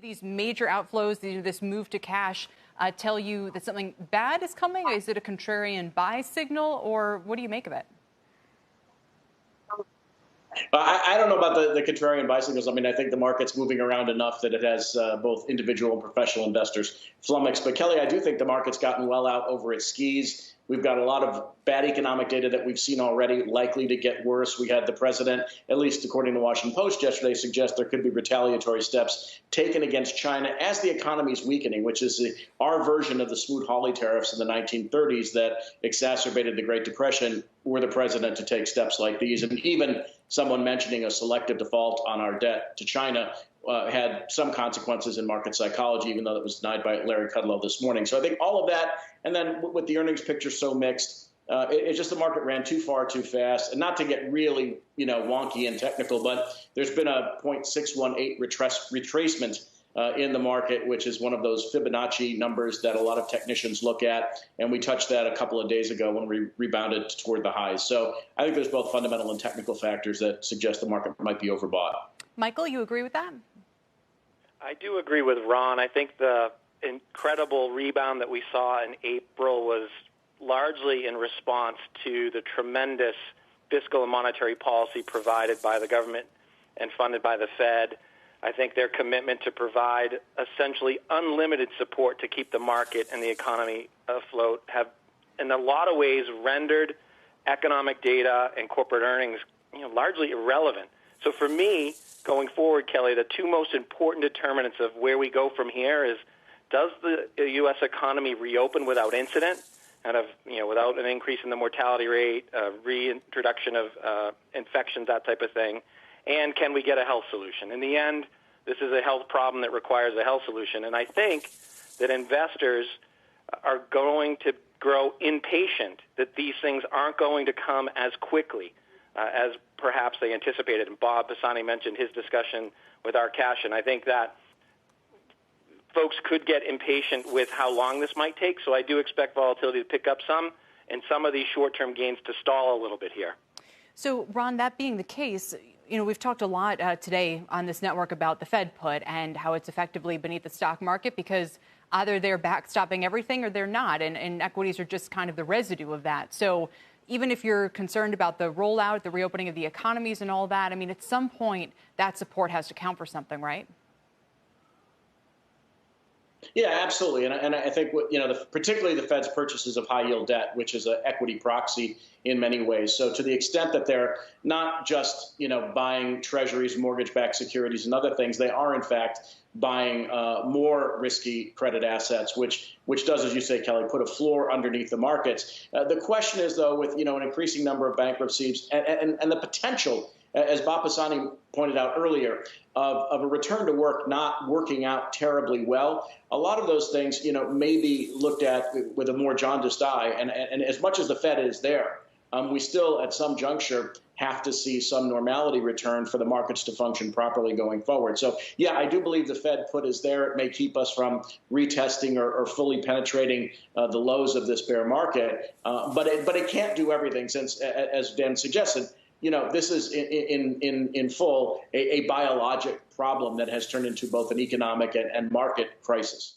These major outflows, this move to cash, tell you that something bad is coming? Is it a contrarian buy signal, or what do you make of it? I don't know about the contrarian bicycles. I mean, I think the market's moving around enough that it has both individual and professional investors flummoxed. But, Kelly, I do think the market's gotten well out over its skis. We've got a lot of bad economic data that we've seen already, likely to get worse. We had the president, at least according to the Washington Post yesterday, suggest there could be retaliatory steps taken against China as the economy is weakening, which is our version of the Smoot-Hawley tariffs in the 1930s that exacerbated the Great Depression, were the president to take steps like these. And even someone mentioning a selective default on our debt to China had some consequences in market psychology, even though it was denied by Larry Kudlow this morning. So I think all of that, and then with the earnings picture so mixed, it's just the market ran too far too fast. And not to get really, wonky and technical, but there's been a 0.618 retracement in the market, which is one of those Fibonacci numbers that a lot of technicians look at. And we touched that a couple of days ago when we rebounded toward the highs. So I think there's both fundamental and technical factors that suggest the market might be overbought. Michael, you agree with that? I do agree with Ron. I think the incredible rebound that we saw in April was largely in response to the tremendous fiscal and monetary policy provided by the government and funded by the Fed. I think their commitment to provide essentially unlimited support to keep the market and the economy afloat have, in a lot of ways, rendered economic data and corporate earnings largely irrelevant. So for me, going forward, Kelly, the two most important determinants of where we go from here is, does the U.S. economy reopen without incident, without an increase in the mortality rate, reintroduction of infections, that type of thing, and can we get a health solution? In the end, this is a health problem that requires a health solution, and I think that investors are going to grow impatient that these things aren't going to come as quickly as perhaps they anticipated. And Bob Pisani mentioned his discussion with our cash, and I think that folks could get impatient with how long this might take. So I do expect volatility to pick up some, and some of these short-term gains to stall a little bit here. So, Ron, that being the case, we've talked a lot today on this network about the Fed put and how it's effectively beneath the stock market because either they're backstopping everything or they're not, and equities are just kind of the residue of that. So even if you're concerned about the rollout, the reopening of the economies and all that, I mean, at some point, that support has to count for something, right? Yeah, absolutely. And I think, particularly the Fed's purchases of high-yield debt, which is an equity proxy in many ways. So to the extent that they're not just, buying treasuries, mortgage-backed securities and other things, they are, in fact, buying more risky credit assets, which does, as you say, Kelly, put a floor underneath the markets. The question is, though, with, an increasing number of bankruptcies and the potential, as Bob Pisani pointed out earlier, of a return to work not working out terribly well, a lot of those things, may be looked at with a more jaundiced eye. And as much as the Fed is there, we still, at some juncture, have to see some normality return for the markets to function properly going forward. So, yeah, I do believe the Fed put is there. It may keep us from retesting or fully penetrating the lows of this bear market, but it can't do everything since, as Dan suggested, this is in full a biologic problem that has turned into both an economic and market crisis.